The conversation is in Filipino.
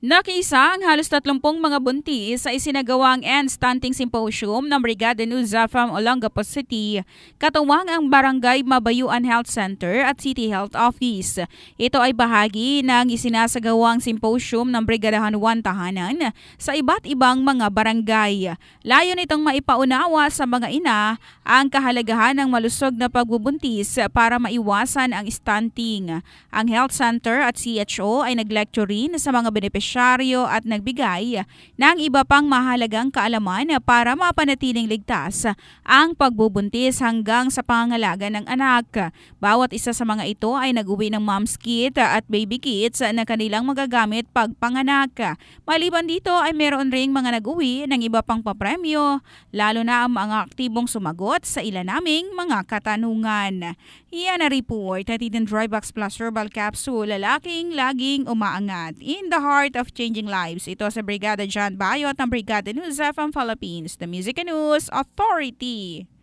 Nakiisa ang halos 30 mga buntis sa isinagawang End Stunting Symposium ng Brigada News from Olongapo City, katuwang ang Barangay Mabayuan Health Center at City Health Office. Ito ay bahagi ng isinasagawang symposium ng Brigadahan 1 Tahanan sa iba't ibang mga barangay. Layon itong maipaunawa sa mga ina ang kahalagahan ng malusog na pagbubuntis para maiwasan ang stunting. Ang Health Center at CHO ay nag-lecture rin sa mga benepisyaryo at nagbigay ng iba pang mahalagang kaalaman para mapanatiling ligtas ang pagbubuntis hanggang sa pangangalaga ng anak. Bawat isa sa mga ito ay nag-uwi ng mom's kit at baby kits na kanilang magagamit pagpanganak. Maliban dito ay meron ring mga nag-uwi ng iba pang papremyo, lalo na ang mga aktibong sumagot sa ilan naming mga katanungan. Iyan na report at Eden Drybox Plus Herbal Capsule, lalaking laging umaangat. In the heart of changing lives. Ito sa Brigada John Bayot ng Brigada News from Philippines, the Music and News Authority.